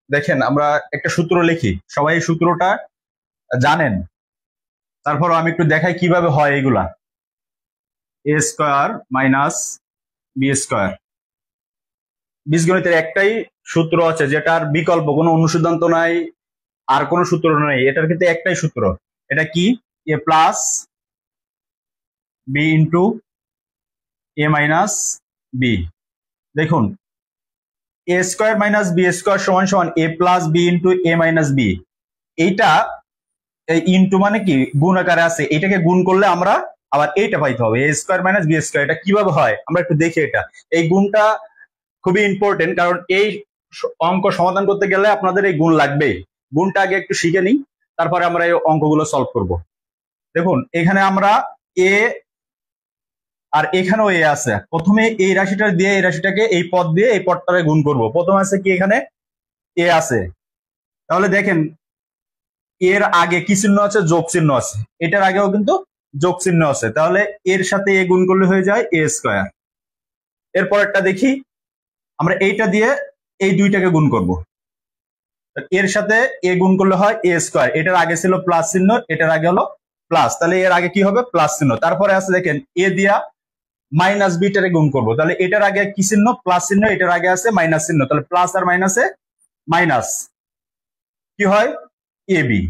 দেখেন আমরা একটা সূত্র লিখি, সবাই এই সূত্রটা জানেন, তারপর আমি একটু দেখাই কিভাবে হয় এগুলা। এ স্কোয়ার মাইনাস বি স্কোয়ার, বীজগণিতের একটাই সূত্র আছে যেটার বিকল্প কোনো অনুসিদ্ধান্ত নাই, আর কোনো সূত্র নেই, এটার কিন্তু একটাই সূত্র। এটা কি? এ প্লাস বি ইন্টু এ মাইনাস বি। দেখুন, এ স্কোয়ার মাইনাস বি স্কোয়ার সমান সমান এ প্লাস বি ইন্টু এ মাইনাস বি। এইটা ইন্টু মানে কি গুণ আকারে আছে, এটাকে গুণ করলে আমরা আবার এইটা পাইতে হবে, A square minus B square. এটা কিভাবে হয় আমরা একটু দেখি। এটা এই গুণটা খুবই ইম্পর্টেন্ট, কারণ এই অঙ্ক সমাধান করতে গেলে আপনাদের এই গুণ লাগবে। গুণটা আগে একটু শিখে নিই, তারপরে আমরা এই অঙ্কগুলো সলভ করব। দেখুন এখানে আমরা এ আর এখানেও এ আছে, প্রথমে এই রাশিটা দিয়ে এই রাশিটাকে এই পদ দিয়ে এই পদটাকে গুণ করব। প্রথমে আছে কি, এখানে এ আছে, তাহলে দেখেন এর আগে কি চিহ্ন আছে? যোগ চিহ্ন আছে। এটার আগেও কিন্তু যোগ চিহ্ন আছে, তাহলে এর সাথে এ গুণ করলে হয়ে যায় এ স্কোয়ার। এরপর একটা দেখি, আমরা এইটা দিয়ে এই দুইটাকে গুণ করব, এর সাথে এ গুণ করলে হয় এ স্কোয়ার। এটার আগে ছিল প্লাস চিহ্ন, এটার আগে হলো প্লাস, তাহলে এর আগে কি হবে? প্লাস চিহ্ন। তারপরে আছে দেখেন এ দিয়া মাইনাস বিটারে গুণ করব, তাহলে এটার আগে কি চিহ্ন? প্লাস চিহ্ন, এটার আগে আছে মাইনাস চিহ্ন, তাহলে প্লাস আর মাইনাসে মাইনাস, কি হয়? A B.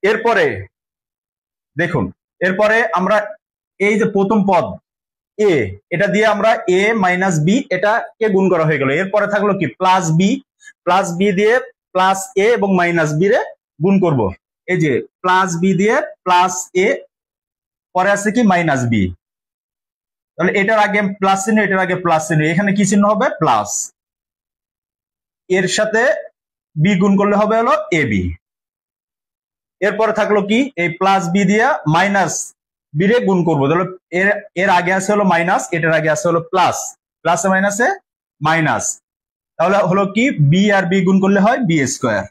এরপরে দেখুন, এরপরে আমরা এই যে প্রথম পদ এ, এটা দিয়ে আমরা এ মাইনাস বি এটাকে গুণ করা হয়ে গেল। এরপরে থাকলো কি? প্লাস বি, প্লাস বি দিয়ে প্লাস এ এবং মাইনাস বি রে গুণ করব। এই যে প্লাস বি দিয়ে প্লাস এ, পরে আছে কি? Minus B. তাহলে এটার আগে প্লাস চিহ্ন, এটার আগে প্লাস চিহ্ন, এখানে কি চিহ্ন হবে? প্লাস। এর সাথে বি গুণ করলে হবে হলো এ বি। এরপরে থাকলো কি? এই প্লাস বি দিয়া মাইনাস বি রে গুণ করবো, তাহলে এর এর আগে আছে হলো মাইনাস, এটার আগে আছে হলো প্লাস, প্লাসে মাইনাসে মাইনাস, তাহলে হলো কি? বি আর বি গুণ করলে হয় বি স্কোয়ার।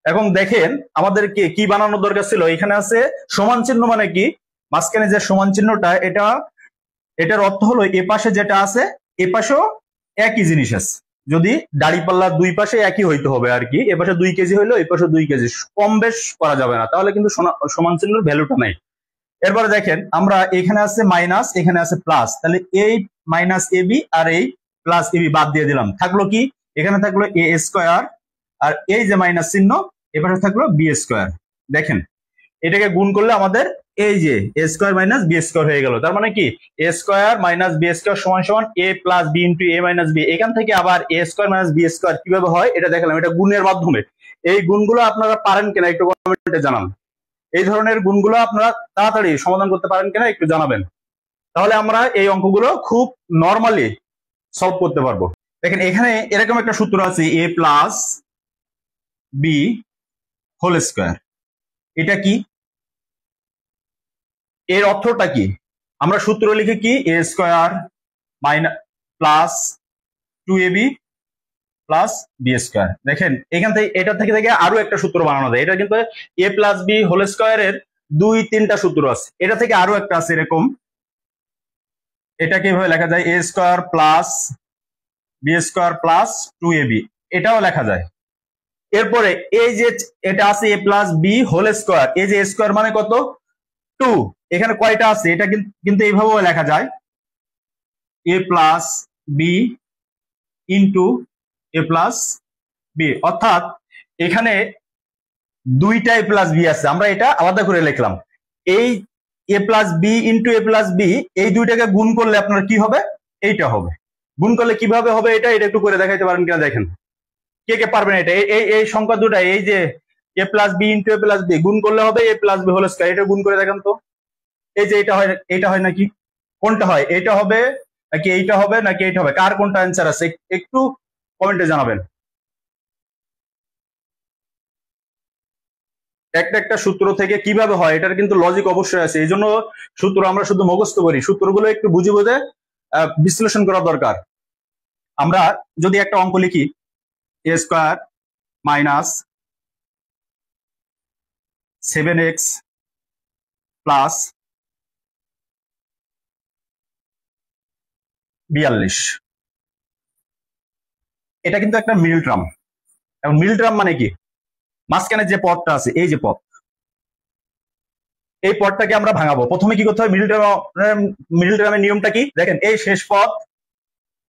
এখন দেখেন আমাদেরকে কি বানানোর দরকার ছিল, এখানে আছে সমান চিহ্ন, মানে কি মাঝখানে যে সমান চিহ্নটা, এটার অর্থ হলো এ পাশে যেটা আছে এ পাশেও একই জিনিস আছে। যদি দাড়িপাল্লার দুই পাশে একই হইতে হবে আর কি, এ পাশে 2 কেজি হইলো এই পাশে 2 কেজি, কম বেশ করা যাবে না, তাহলে কিন্তু সমান চিহ্নের ভ্যালুটা নাই। এরপরে দেখেন আমরা এখানে আছে মাইনাস, এখানে আছে প্লাস, তাহলে এই মাইনাস এ বি আর এই প্লাস এ বি বাদ দিয়ে দিলাম, থাকলো কি? এখানে থাকলো এ স্কোয়ার, আর এই যে মাইনাস চিহ্ন এপাশে থাকলো বি স্কোয়ার। দেখেন এটাকে গুণ করলে আমাদের এই যে এ স্কোয়ার মাইনাস বি স্কোয়ার হয়ে গেল। তার মানে কি? A square minus B square সমান সমান এ প্লাস বি ইন্টু এ মাইনাস বি। এখান থেকে আবার এ স্কোয়ার মাইনাস বি স্কোয়ার কিভাবে হয় এটা দেখালাম, এটা গুণের মাধ্যমে। এই গুণগুলো আপনারা পারেন কিনা একটু কমেন্টে জানান। এই ধরনের গুণগুলো আপনারা তাড়াতাড়ি সমাধান করতে পারেন কিনা একটু জানাবেন, তাহলে আমরা এই অঙ্কগুলো খুব নর্মালি সলভ করতে পারবো। দেখেন এখানে এরকম একটা সূত্র আছে, A plus B whole square. এটা কি? এর অর্থটা কি? আমরা সূত্র লিখে কি? A square minus plus 2ab plus B square. দেখেন এখান থেকে এটা থেকে আরো একটা সূত্র বানানো যায়, এটা কিন্তু এ প্লাস বি হোল স্কোয়ারের 2-3টা সূত্র আছে, এটা থেকে আরো একটা আছে এরকম। এটা কিভাবে লেখা যায়? A square plus B square plus 2ab, এটাও লেখা যায়। এরপরে এই যে এটা আছে A plus B whole square, এই যে স্কোয়ার মানে কত? 2। এখানে কয়টা আছে? এটা কিন্তু এইভাবেও লেখা যায়, এ প্লাস বি ইন্টু এ প্লাস বি, অর্থাৎ এখানে দুইটা এ প্লাস বি আছে, আমরা এটা আলাদা করে লিখলাম। এই এ প্লাস বি ইন্টু এ প্লাস বি, এই দুইটাকে গুণ করলে আপনার কি হবে? এইটা হবে। গুণ করলে কিভাবে হবে এটা একটু করে দেখাইতে পারেন কিনা দেখেন, কে কে পারবেন এটা? এই সংখ্যা দুটা, এই যে এ প্লাস বি ইন্টু এ প্লাস বি গুণ করলে হবে এ প্লাস বি হোল স্কয়ার, এটা গুণ করে দেখান তো। এই যে এটা হয় নাকি? কোনটা হয়? এটা হবে নাকি এইটা হবে নাকি এইটা হবে? কার কোনটা অ্যান্সার আছে একটু কমেন্টে জানাবেন। একটা একটা সূত্র থেকে কিভাবে হয় এটার কিন্তু লজিক অবশ্যই আছে, এই জন্য সূত্র আমরা শুধু মুখস্থ করি, সূত্রগুলো একটু বুঝে বুঝে বিশ্লেষণ করা দরকার। আমরা যদি একটা অঙ্ক লিখি, এ স্কোয়ার মাইনাস 7x প্লাস 42, এটা কিন্তু একটা মিডল টার্ম। এবং মিডল টার্ম মানে কি, মাঝখানে যে পদটা আছে, এই যে পদ, এই পদটাকে আমরা ভাঙাবো। প্রথমে কি করতে হয়, মিডল টার্মের নিয়মটা কি দেখেন, এই শেষ পদ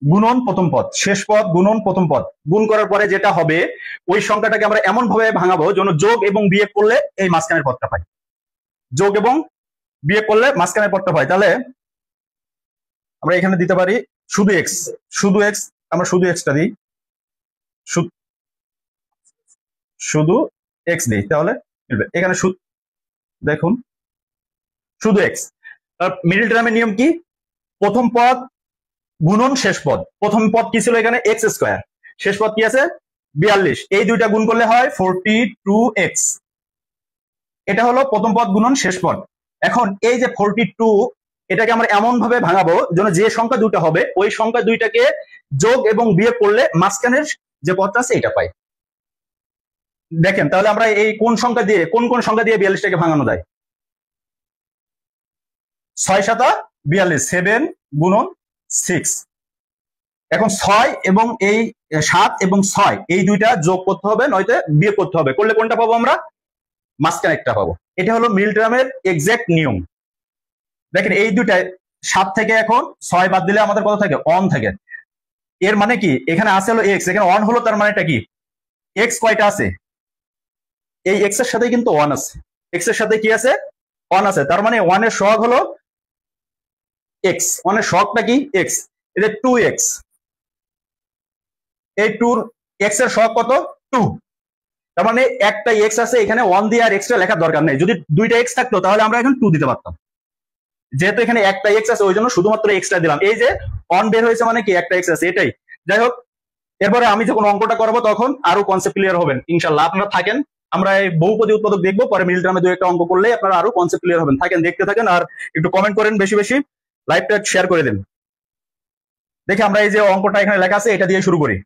গুণন প্রথম পদ, শেষ পদ গুণন প্রথম পদ, গুণ করার পরে যেটা হবে ওই সংখ্যাটাকে আমরা এমন ভাবে ভাঙাবো যেন যোগ এবং বিয়োগ করলে এই মাঝখানের পদটা পাই, যোগ এবং বিয়োগ করলে মাঝখানের পদটা পাই। তাহলে আমরা এখানে দিতে পারি শুধু এক্স, শুধু এক্স, আমরা শুধু এক্সটা দিই, শুধু এক্স দিই, তাহলে এখানে দেখুন শুধু এক্স। মিডল টার্মের নিয়ম কি, প্রথম পদ গুণন শেষ পদ। প্রথম পদ কি ছিল এখানে এক্স স্কোয়ার, শেষ পদ কি আছে 42, এই দুইটা গুণ করলে হয় 42x। এটা হলো প্রথম পদ গুণন শেষ পদ। এখন এই যে 42, এটাকে আমরা এমন ভাবে ভাঙাবো যেন যে সংখ্যা দুটো হবে ওই সংখ্যা দুইটাকে যোগ এবং বিয়োগ করলে মাঝখানের যে পদটা আছে এটা পাই। দেখেন তাহলে আমরা এই কোন সংখ্যা দিয়ে, কোন কোন সংখ্যা দিয়ে 42টাকে ভাঙানো যায়, 6 7 42, 7 গুণন 6। এখন 6 এবং এই 7 এবং 6 এই দুইটা যোগ করতে হবে, নয়তো বিয়োগ করতে হবে, করলে কোনটা পাবো আমরা, মাঝখানে একটা পাবো। এটা হলো মিডল টার্মের এক্সাক্ট নিয়ম। দেখেন এই দুইটা 7 থেকে এখন 6 বাদ দিলে আমাদের কত থাকে, 1 থাকে। এর মানে কি, এখানে আছে হলো এক্স, এখানে 1 হলো, তার মানেটা কি, এক্স কয়টা আছে, এই এক্স এর সাথে কিন্তু 1 আছে, এক্স এর সাথে কি আছে 1 আছে, তার মানে 1 এর সহগ হলো এক্স, 1 এর সহগটা কি এক্স, এটা 2x, এই 2 এক্স এর সহগ কত 2, তার মানে একটা এক্স আছে এখানে, 1 দিয়ে আর এক্সট্রা লেখার দরকার নেই। যদি দুইটা এক্স থাকতো তাহলে আমরা এখন 2 দিতে পারতাম, যেহেতু এখানে একটা এক্স আছে ওই জন্য শুধুমাত্র এক্সট্রা দিলাম। এই যে 1 বের হয়েছে মানে কি একটা এক্স আছে, এটাই। যাই হোক, এরপরে আমি যখন অঙ্কটা করবো তখন আরো কনসেপ্ট ক্লিয়ার হবেন ইনশাল্লাহ। আপনারা থাকেন, আমরা এই বহুপদী উৎপাদক দেখবো, পরে মিডল টার্মে 2-1টা অঙ্ক করলে আপনারা আরো কনসেপ্ট ক্লিয়ার হবেন। থাকেন, দেখতে থাকেন, আর একটু কমেন্ট করেন বেশি বেশি, লাইভটা শেয়ার করে দেন। দেখে আমরা এই যে অঙ্কটা এখানে লেখা আছে এটা দিয়ে শুরু করি।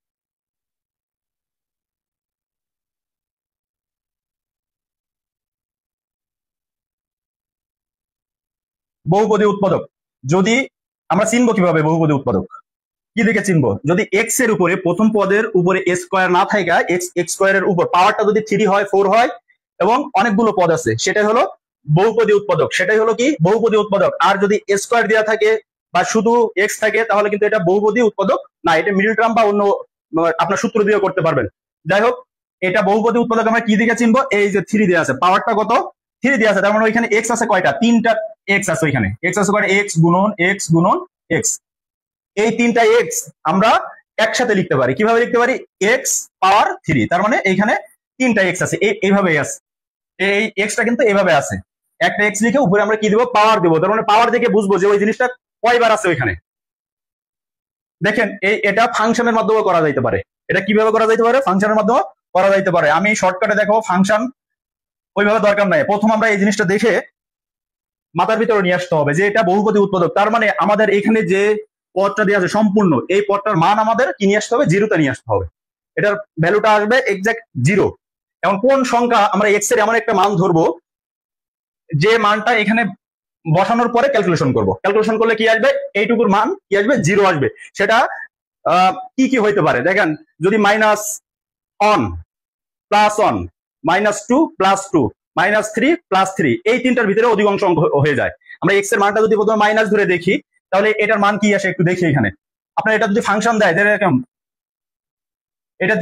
বহুপদী উৎপাদক যদি আমরা চিনবো কিভাবে, বহুপদী উৎপাদক কি দেখে চিনবো, যদি এক্স এর উপরে প্রথম পদের উপরে এ স্কোয়ার না থাকে, এক্স স্কোয়ারের উপর পাওয়ারটা যদি 3 হয় 4 হয় এবং অনেকগুলো পদ আছে, সেটাই হলো বহুপদী উৎপাদক, সেটাই হলো কি বহুপদী উৎপাদক। আর যদি স্কোয়ার দেওয়া থাকে বা শুধু এক্স থাকে তাহলে কিন্তু এটা বহুপদী উৎপাদক না, এটা মিডল টার্ম বা অন্য আপনার সূত্র দিয়ে করতে পারবেন। যাই হোক, এটা বহুপদী উৎপাদক আমরা কি দিকে চিনবো, এই যে 3 দেওয়া আছে, পাওয়ারটা কত 3 দেওয়া আছে, তার মানে ওইখানে এক্স আছে কয়টা, 3টা এক্স আছে, ওইখানে এক্স আছে কয়টা, এক্স গুণন এক্স গুণন এক্স। এই 3টা এক্স আমরা একসাথে লিখতে পারি, কিভাবে লিখতে পারি, এক্স পাওয়ার 3, তার মানে এইখানে 3টা এক্স আছে, এইভাবে আছে, এই এক্সটা কিন্তু এইভাবে আছে, একটা এক্স লিখে উপরে আমরা কি দিব, পাওয়ার দিব, তার মানে পাওয়ার দেখে বুঝবো যে ওই জিনিসটা কয়বার আছে ওইখানে। দেখেন এটা ফাংশনের মাধ্যমে করা যাইতে পারে, এটা কিভাবে করা যাইতে পারে, ফাংশনের মাধ্যমে করা যাইতে পারে। আমি শর্টকাটে দেখো, ফাংশন ওইভাবে দরকার নাই, প্রথম আমরা এই জিনিসটা দেখে মাথার ভিতরে নিয়ে আসতে হবে যে এটা বহুপদী উৎপাদক, তার মানে আমাদের এখানে যে পদটা দেওয়া আছে সম্পূর্ণ, এই পদটার মান আমাদের কি নিয়ে আসতে হবে, জিরোতে নিয়ে আসতে হবে, এটার ভ্যালুটা আসবে এক্সাক্ট 0। এখন কোন সংখ্যা আমরা এক্স এর এমন একটা মান ধরবো যে মানটা এখানে বসানোর পরে ক্যালকুলেশন করব, ক্যালকুলেশন করলে কি আসবে, এইটুকুর মান কি আসবে, 0 আসবে। সেটা কি কি হইতে পারে দেখেন, যদি -1 +1 -2 +2 -3 +3, এই তিনটার ভিতরে অধিকাংশ অঙ্ক হয়ে যায়। আমরা এক্স এর মানটা যদি প্রথমে মাইনাস ধরে দেখি তাহলে এটার মান কি আসে একটু দেখি। এখানে আপনার এটা যদি ফাংশন দেয়, এটা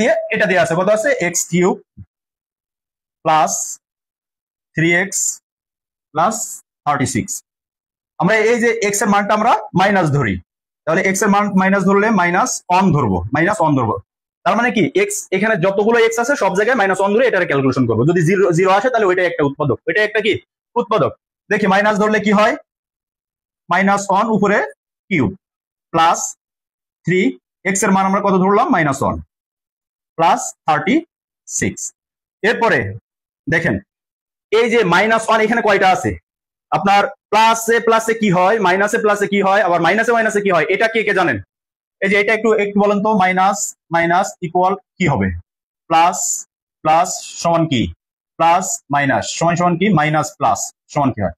দিয়ে আছে কত আছে, x³ + 3x + 36। আমরা এই যে এক্স এর মানটা আমরা মাইনাস ধরি, তাহলে এক্স এর মান মাইনাস ধরলে -1 ধরবো, -1 ধরবো, তার মানে কি এক্স এখানে যতগুলো এক্স আছে সব জায়গায় -1 ধরে এটার ক্যালকুলেশন করবো। যদি 0 আসে তাহলে ওইটা একটা উৎপাদক, ওইটা একটা কি উৎপাদক। দেখি মাইনাস ধরলে কি হয়, -1 উপরে কিউব +3, এক্স এর মান আমরা কত ধরলাম, -1 +36। এরপরে দেখেন এই যে -1 এখানে কয়টা আছে, আপনার প্লাসে প্লাসে কি হয়, মাইনাসে প্লাসে কি হয়, আবার মাইনাসে মাইনাসে কি হয়, এটা কে জানেন? এই যে এটা একটু একটু বলেন তো, মাইনাস মাইনাস ইকুয়াল কি হবে, প্লাস প্লাস সমান কি, প্লাস মাইনাস সমান সমান কি, মাইনাস প্লাস সমান কি হয়।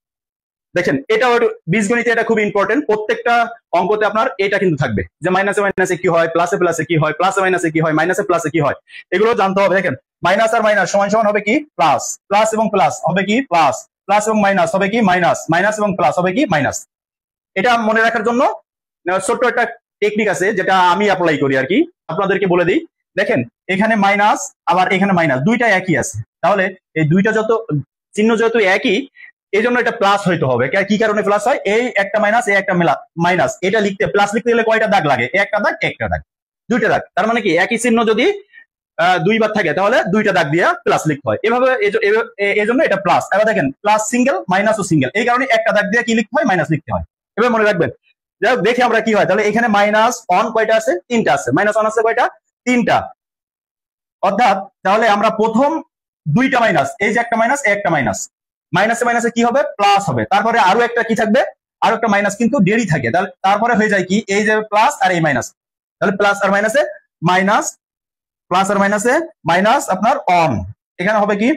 দেখেন এটা বীজগণিতে এটা খুব ইম্পর্টেন্ট, প্রত্যেকটা অঙ্কতে আপনার এটা কিন্তু থাকবে যে মাইনাসে মাইনাসে কি হয়, প্লাসে প্লাসে কি হয়, প্লাসে মাইনাসে কি হয়, মাইনাসে প্লাসে কি হয়, এগুলো জানতে হবে। দেখেন মাইনাস আর মাইনাস সমান সমান হবে কি প্লাস, প্লাস এবং প্লাস হবে কি প্লাস, প্লাস এবং মাইনাস হবে কি মাইনাস, মাইনাস এবং প্লাস হবে কি মাইনাস। এটা মনে রাখার জন্য ছোট্ট একটা টেকনিক আছে যেটা আমি অ্যাপ্লাই করি আর কি, আপনাদেরকে বলে দিই। দেখেন এখানে মাইনাস আবার এখানে মাইনাস, দুইটা একই আছে, তাহলে এই দুইটা যত চিহ্ন যেহেতু একই, এই জন্য এটা প্লাস হইতে হবে। কি কারণে প্লাস হয়, এই একটা মাইনাস এই একটা মাইনাস, এটা লিখতে প্লাস লিখতে গেলে কয়টা দাগ লাগে, একটা দাগ একটা দাগ, দুইটা দাগ। তার মানে কি একই চিহ্ন যদি দুইবার থাকে তাহলে দুইটা দাগ দিয়ে প্লাস লিখতে হয়, এভাবে এই জন্য এটা প্লাস। এবার দেখেন প্লাস সিঙ্গেল মাইনাসও সিঙ্গেল, এই কারণে একটা দাগ দিয়ে কি লিখতে হয়, মাইনাস লিখতে হয়, এভাবে মনে রাখবেন। যাই হোক দেখি আমরা কি হয়, তাহলে এখানে মাইনাস অন কয়টা আছে, তিনটা আছে, মাইনাস অন আছে কয়টা, তিনটা। অর্থাৎ তাহলে আমরা প্রথম দুইটা মাইনাস, এই যে একটা মাইনাস এই একটা মাইনাস, মাইনাসে মাইনাসে কি হবে প্লাস হবে, তারপরে আরো একটা কি থাকবে, আরো একটা মাইনাস কিন্তু দেরি থাকে, তাহলে তারপরে হয়ে যায় কি এই যে প্লাস আর এই মাইনাস, তাহলে প্লাস আর মাইনাসে মাইনাস, প্লাস আর মাইনাসে মাইনাস আপনার অন, এখানে হবে কি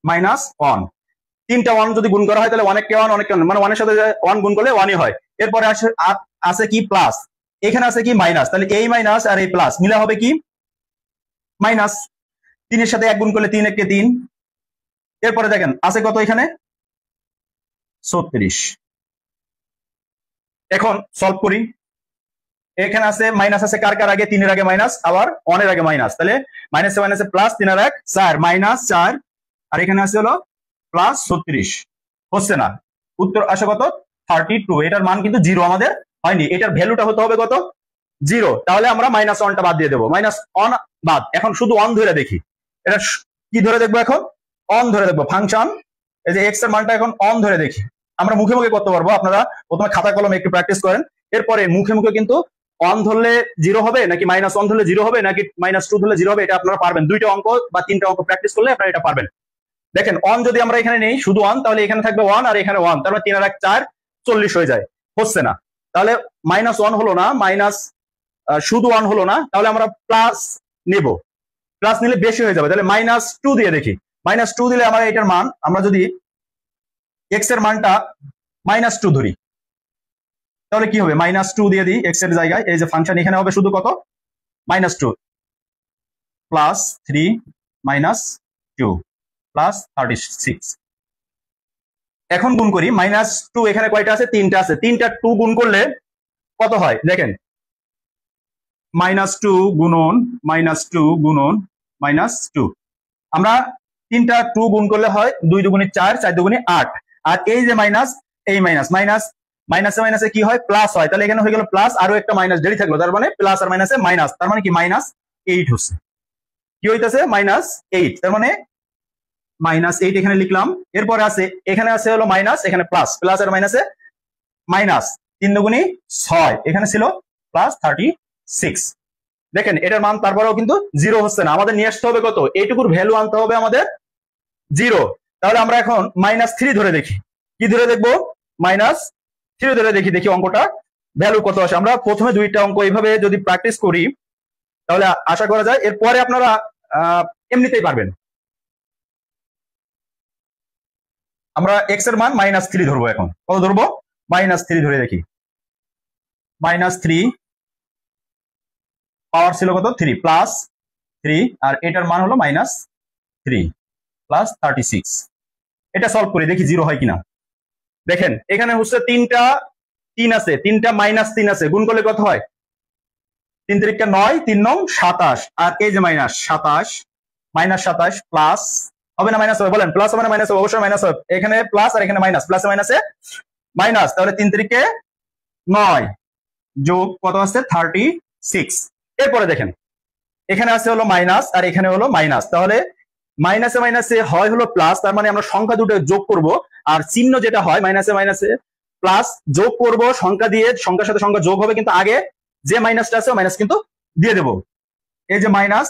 মাইনাস অন। তিনটা ওয়ান যদি গুণ করা হয় তাহলে অনেককে ওয়ান অনেককে ওয়ান, মানে ওয়ানের সাথে ওয়ান গুণ করলে ওয়ানই হয়। এরপরে আছে কি প্লাস, এখানে আছে কি মাইনাস, তাহলে এই মাইনাস আর এই প্লাস মিলা হবে কি মাইনাস, তিনের সাথে এক গুণ করলে তিন একে তিন। এরপরে দেখেন আছে কত এখানে 36। এখন সলভ করি, এখানে আছে মাইনাস আছে কার কার আগে, তিনের আগে মাইনাস আবার ওয়ানের আগে মাইনাস, তাহলে মাইনাসে মাইনাসে প্লাস, তিন আর এক 4 মাইনাস 4, আর এখানে আছে হলো প্লাস 36, হচ্ছে না, উত্তর আসে কত 32। এটার মান কিন্তু জিরো আমাদের হয়নি, এটার ভ্যালুটা হতে হবে কত জিরো, তাহলে আমরা মাইনাস ওয়ানটা বাদ দিয়ে দেবো, মাইনাস ওয়ান বাদ। এখন শুধু অন ধরে দেখি, এটা কি ধরে দেখবো, এখন অন ধরে দেখবো ফাংশন, এই যে এক্স এর মানটা এখন অন ধরে দেখি, আমরা মুখে মুখে করতে পারবো, আপনারা প্রথমে খাতা কলমে একটু প্র্যাকটিস করেন, এরপরে মুখে মুখে কিন্তু অন ধরলে জিরো হবে নাকি মাইনাস ওয়ান ধরলে জিরো হবে নাকি মাইনাস টু ধরলে জিরো হবে, এটা আপনারা পারবেন, দুইটা অঙ্ক বা তিনটা অঙ্ক প্র্যাকটিস করলে আপনারা এটা পারবেন। দেখেন অন যদি আমরা এখানে নেই শুধু ওয়ান, তাহলে এখানে থাকবে ওয়ান আর এখানে ওয়ান, তাহলে তিন আর এক 4 40 হয়ে যায়, হচ্ছে না, তাহলে মাইনাস ওয়ান হলো না, মাইনাস শুধু ওয়ান হলো না, তাহলে আমরা প্লাস নেব, প্লাস নিলে বেশি হয়ে যাবে, তাহলে মাইনাস টু দিয়ে দেখি, মাইনাস টু দিলে আমার এটার মান, আমরা যদি এক্স এর মানটা মাইনাস টু ধরি তাহলে কি হবে, মাইনাস টু দিয়ে দিই এক্স এর জায়গায়, এই যে ফাংশন এখানে হবে শুধু কত minus two plus 3 minus 2 plus 36। এখন গুণ করি, মাইনাস টু এখানে কয়টা আছে, তিনটা আছে, তিনটা টু গুণ করলে কত হয় দেখেন, মাইনাস টু গুণন মাইনাস টু গুণন মাইনাস টু, আমরা তিনটা টু গুণ করলে হয় 2 দুগুণে 4 4 দুগুণে 8, আর এই যে মাইনাস এই মাইনাস, মাইনাস মাইনাসে মাইনাসে কি হয় প্লাস হয়, তাহলে এখানে হয়ে গেল প্লাস, আরো একটা মাইনাস দেরি থাকলো, তার মানে প্লাস আর মাইনাসে মাইনাস, তার মানে কি মাইনাস 8 হচ্ছে, কি হইতেছে মাইনাস 8, তার মানে মাইনাস 8 এখানে লিখলাম। এরপরে আছে এখানে আছে হলো মাইনাস, এখানে প্লাস, প্লাস আর মাইনাসে মাইনাস, 3 দুগুণে 6, এখানে ছিল প্লাস 36। দেখেন এটার মান তারপরেও কিন্তু জিরো হচ্ছে না, আমাদের নিয়ে আসতে হবে কত, এইটুকুর ভ্যালু আনতে হবে আমাদের জিরো, তাহলে আমরা এখন মাইনাস 3 ধরে দেখি, কি ধরে দেখবো মাইনাস 3 ধরে দেখি, দেখি অঙ্কটা ভ্যালু কত আসে। আমরা প্রথমে দুইটা অঙ্ক এইভাবে যদি প্র্যাকটিস করি তাহলে আশা করা যায় এরপরে আপনারা এমনিতেই পারবেন। আমরা এক্স এর মান মাইনাস 3 ধরবো, এখন কত ধরবো মাইনাস 3 ধরে দেখি, মাইনাস 3 পাওয়ার ছিল কত 3 প্লাস 3, আর এটার মান হলো মাইনাস 3 প্লাস 36। এটা সলভ করি দেখি জিরো হয় কিনা। দেখেন এখানে হচ্ছে তিনটা 3 আছে, তিনটা মাইনাস 3 আছে, গুণ করলে কত হয় 3 3 9, 3 9 27, আর এই যে মাইনাস 27, মাইনাস 27 প্লাস হবে না মাইনাস হবে, বলেন প্লাস হবে না মাইনাস হবে, অবশ্যই মাইনাস হবে, এখানে প্লাস আর এখানে মাইনাস, প্লাসে মাইনাসে মাইনাস, তাহলে 3 3 9 যোগ কত আছে 36। এরপরে দেখেন এখানে আছে হলো মাইনাস আর এখানে হলো মাইনাস, তাহলে মাইনাসে মাইনাসে হয় হলো প্লাস, তার মানে আমরা সংখ্যা দুটো যোগ করব, আর চিহ্ন যেটা হয় মাইনাসে মাইনাসে প্লাস যোগ করব সংখ্যা দিয়ে, সংখ্যার সাথে সংখ্যা যোগ হবে, কিন্তু আগে যে মাইনাসটা আছে মাইনাস কিন্তু দিয়ে দেব, এই যে মাইনাস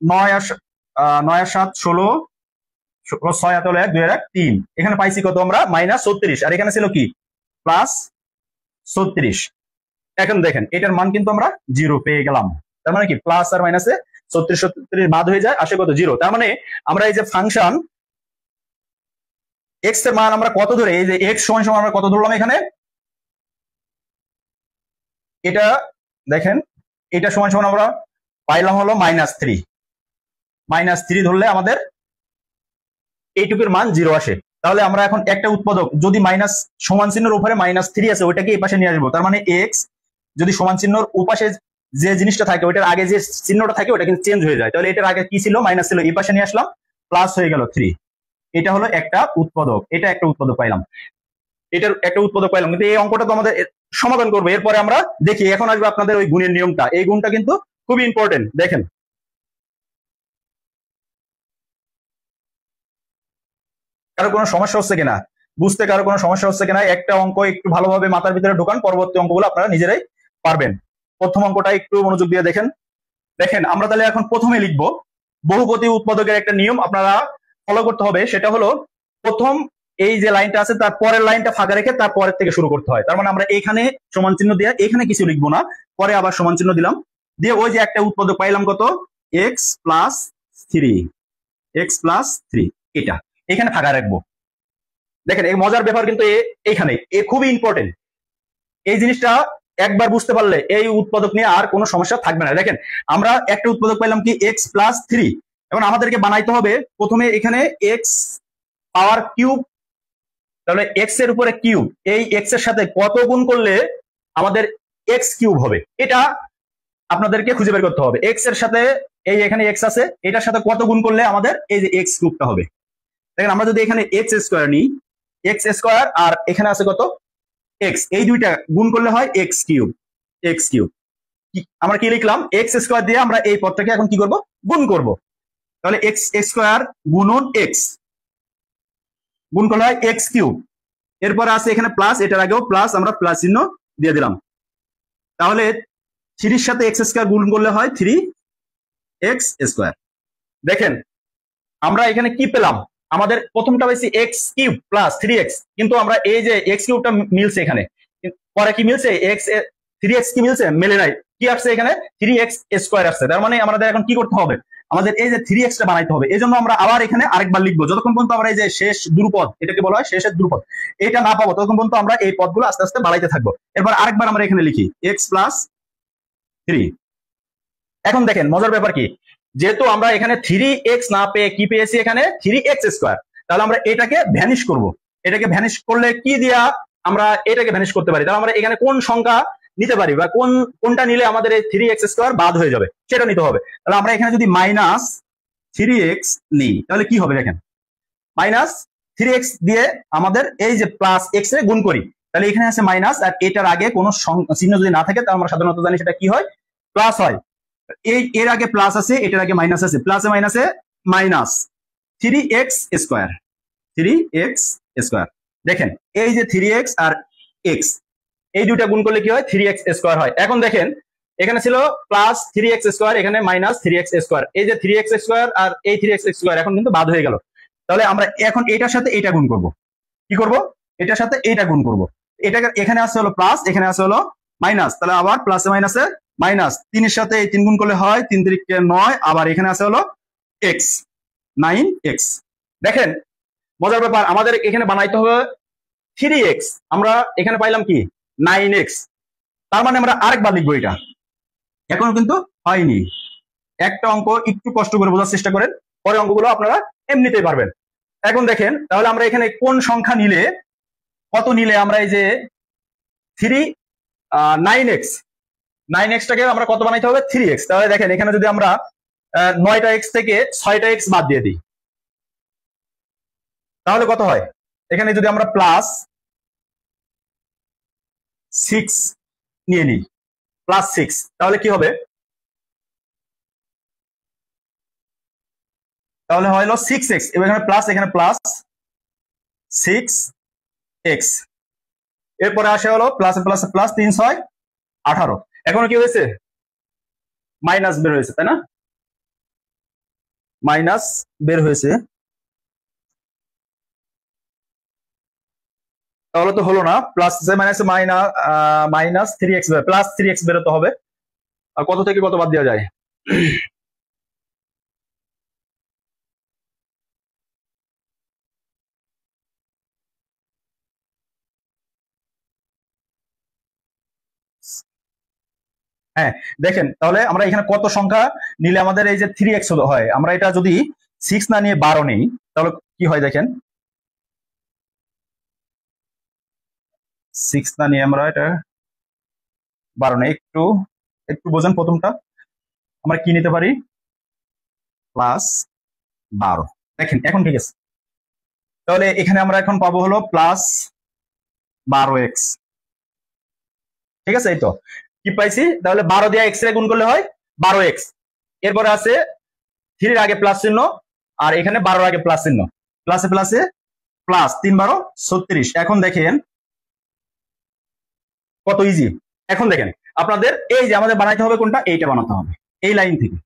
9 আর 7 16, 6 হাতে হলো 1 2 1 3, এখানে পাইছি কত আমরা মাইনাস 36, আর এখানে ছিল কি প্লাস 36। এখন দেখেন এটার মান কিন্তু আমরা জিরো পেয়ে গেলাম, তার মানে কি প্লাস আর মাইনাসে 36 36 বাদ হয়ে যায়, আসে কত জিরো, তার মানে আমরা এই যে ফাংশন এক্স এর মান আমরা কত ধরে, এই যে এক্স সমান সমান আমরা কত ধরলাম এখানে, এটা দেখেন এটা সমান সমান আমরা পাইলাম হলো -3। -3 ধরলে আমাদের এইটুকুর মান 0 আসে। তাহলে আমরা এখন একটা উৎপাদক যদি মাইনাস সমান চিহ্নের উপরে -3 আছে ওইটাকে এই পাশে নিয়ে আসবো, তার মানে এক্স যদি সমান চিহ্নর উপাশে যে জিনিসটা থাকে ওইটার আগে যে চিহ্নটা থাকে ওটা কিন্তু চেঞ্জ হয়ে যায়। তাহলে এটার আগে কি ছিল, মাইনাস ছিল, এই পাশে নিয়ে আসলাম, প্লাস হয়ে গেল 3। এটা হলো একটা উৎপাদক, এটা একটা উৎপাদক পাইলাম, এটার একটা উৎপাদক পাইলাম। কিন্তু এই অঙ্কটা তো আমাদের সমাধান করবো, এরপরে আমরা দেখি। এখন আসবে আপনাদের ওই গুণের নিয়মটা, এই গুণটা কিন্তু খুবই ইম্পর্টেন্ট। দেখেন কারো কোনো সমস্যা হচ্ছে কিনা, বুঝতে কারো কোনো সমস্যা হচ্ছে কিনা, একটা অঙ্ক একটু ভালোভাবে মাথার ভিতরে ঢোকান, পরবর্তী অঙ্কগুলো আপনারা নিজেরাই পারবেন। প্রথম অঙ্কটা একটু মনোযোগ দিয়ে দেখেন। দেখেন আমরা তাহলে এখন প্রথমে লিখবো বহুপদী উৎপাদকের একটা নিয়ম আপনারা ফলো করতে হবে, সেটা হলো প্রথম এই যে লাইনটা আছে তার পরের লাইনটা ফাঁকা রেখে তার পরের থেকে শুরু করতে হয়। তার মানে আমরা এখানে সমান চিহ্ন দিয়ে এখানে কিছু লিখবো না, পরে আবার সমান চিহ্ন দিলাম, দিয়ে ওই যে একটা উৎপাদক পাইলাম কত, এক্স প্লাস 3, x+3, এটা এখানে ফাঁকা রাখবো। দেখেন এই মজার ব্যাপার কিন্তু এইখানে খুবই ইম্পর্টেন্ট। এই জিনিসটা একবার বুঝতে পারলে এই উৎপাদক নিয়ে আর কোনো সমস্যা থাকবে না। দেখেন আমরা একটা উৎপাদক পাইলাম কি x+3, এখন আমাদেরকে বানাইতে হবে প্রথমে এখানে x পাওয়ার কিউব, তাহলে x এর উপরে কিউব, এই x এর সাথে কত গুণ করলে আমাদের x কিউব হবে, এটা আপনাদেরকে খুঁজে বের করতে হবে। x এর সাথে এই এখানে x আছে, এটার সাথে কত গুণ করলে আমাদের এই যে x কিউবটা হবে। দেখেন আমরা যদি এখানে x স্কয়ার নিই, x স্কয়ার আর এখানে আছে কত x, এই দুইটা গুণ করলে হয় x কিউব। আমরা কি লিখলাম, x স্কয়ার দিয়ে আমরা এই পদটাকে এখন কি করব, গুণ করব। তাহলে x স্কয়ার গুণন x গুণ করলে হয় x কিউব। এরপর আছে এখানে প্লাস, এটার আগেও প্লাস, আমরা প্লাস চিহ্ন দিয়ে দিলাম। তাহলে 3 এর সাথে x স্কয়ার গুণ করলে হয় 3x স্কয়ার। দেখেন আমরা এখানে কি পেলাম, আমাদের প্রথমটা পাইছি x কিউব প্লাস 3x, কিন্তু আমরা এই যে x কিউবটা মিলছে এখানে, পরে কি মিলছে x 3x কি মিলছে, মেলে নাই, কি আসছে এখানে 3x স্কয়ার আসছে। তার মানে আমাদের এখন কি করতে হবে, আমাদের এই যে 3x টা বানাইতে হবে। এই জন্য আমরা আবার এখানে আরেকবার লিখবো, যতক্ষণ পর্যন্ত আমরা এই যে শেষ ধ্রুপদ, এটাকে বলা হয় শেষের ধ্রুপদ, এটা না পাবো ততক্ষণ পর্যন্ত আমরা এই পদগুলো আস্তে আস্তে বাড়াইতে থাকবো। এরপর আরেকবার আমরা এখানে লিখি x+3। এখন দেখেন মজার ব্যাপার কি, যেহেতু আমরা এখানে 3x না পেয়ে কি পেয়েছি এখানে 3x স্কয়ার, তাহলে আমরা এটাকে ভ্যানিশ করব। এটাকে ভ্যানিশ করলে কি দিয়া আমরা এটাকে ভ্যানিশ করতে পারি, তাহলে আমরা এখানে কোন সংখ্যা নিতে পারি বা কোনটা নিলে আমাদের এই 3x স্কয়ার বাদ হয়ে যাবে সেটা নিতে হবে। তাহলে আমরা এখানে যদি -3x নিই তাহলে কি হবে, দেখেন -3x দিয়ে আমাদের এই যে প্লাস x এ গুণ করি, তাহলে এখানে আছে মাইনাস, আর এটার আগে কোনো চিহ্ন যদি না থাকে তাহলে আমরা সাধারণত জানি সেটা কি হয়, প্লাস হয়। এর আগে প্লাস আছে, এটার আগে মাইনাস আছে, প্লাসে মাইনাসে minus 3x square, 3x square. দেখেন এই যে 3x আর x এই দুইটা গুণ করলে কি হয় 3x স্কয়ার হয়। এখন দেখেন এখানে ছিল প্লাস 3x স্কয়ার, এখানে মাইনাস 3x স্কয়ার, এই যে 3x স্কয়ার আর এই 3x স্কয়ার এখন কিন্তু বাদ হয়ে গেল। তাহলে আমরা এখন এটার সাথে এইটা গুণ করব, কি করব, এটার সাথে এইটা গুণ করব। এটা এখানে আছে হলো প্লাস, এখানে আছে হলো মাইনাস, তাহলে আবার প্লাসে মাইনাসে মাইনাস, 3 এর সাথে এই 3 গুণ করলে হয় 3 3 9, আবার এখানে আছে হলো x 9x। দেখেন মজার ব্যাপার, আমাদের এখানে বানাইতে হবে 3x, আমরা এখানে পাইলাম কি 9x, তার মানে আমরা আরেকবার লিখবো, এটা এখনো কিন্তু হয়নি। একটা অঙ্ক একটু কষ্ট করে বোঝার চেষ্টা করেন, পরে অঙ্কগুলো আপনারা এমনিতেই পারবেন। এখন দেখেন তাহলে আমরা এখানে কোন সংখ্যা নিলে কত নিলে আমরা এই যে 9x টাকে আমরা কত বানাইতে হবে 3x। তাহলে দেখেন এখানে যদি আমরা 9টা x থেকে 6টা x বাদ দিয়ে দিই তাহলে কত হয়, এখানে যদি আমরা +6 নিয়ে নিই, +6, তাহলে কি হবে, তাহলে হলো 6x, এখানে প্লাস এখানে প্লাস 6x, এরপরে আসে হলো প্লাস প্লাস প্লাস 3 6 18, এখন কি হয়েছে মাইনাস বের হয়েছে, তাই না, মাইনাস বের হয়েছে, তাহলে তো হলো না, plus minus minus 3x plus 3x বেরোতে হবে। আর কত থেকে কত বাদ দেওয়া যায়, হ্যাঁ, দেখেন তাহলে আমরা এখানে কত সংখ্যা নিলে আমাদের এই যে 3x হয়, আমরা এটা যদি 6 না নিয়ে 12 নেই তাহলে কি হয় দেখেন, 6 না নিয়ে আমরা এটা 12 নেই, একটু একটু বোঝেন প্রথমটা, আমরা কি নিতে পারি +12। দেখেন এখন ঠিক আছে, তাহলে এখানে আমরা এখন পাবো হলো +12x। ঠিক আছে, এই তো কি পাইছি, তাহলে 12 দিয়ে x এর গুণ করলে হয় 12x। এরপরে আছে 3 এর আগে প্লাস চিহ্ন, আর এখানে 12 এর আগে প্লাস চিহ্ন, প্লাসে প্লাসে প্লাস 3 12 36। এখন দেখেন কত ইজি। এখন দেখেন আপনাদের এই যে আমাদের বানাইতে হবে কোনটা, এইটা বানাতে হবে এই লাইন থেকে।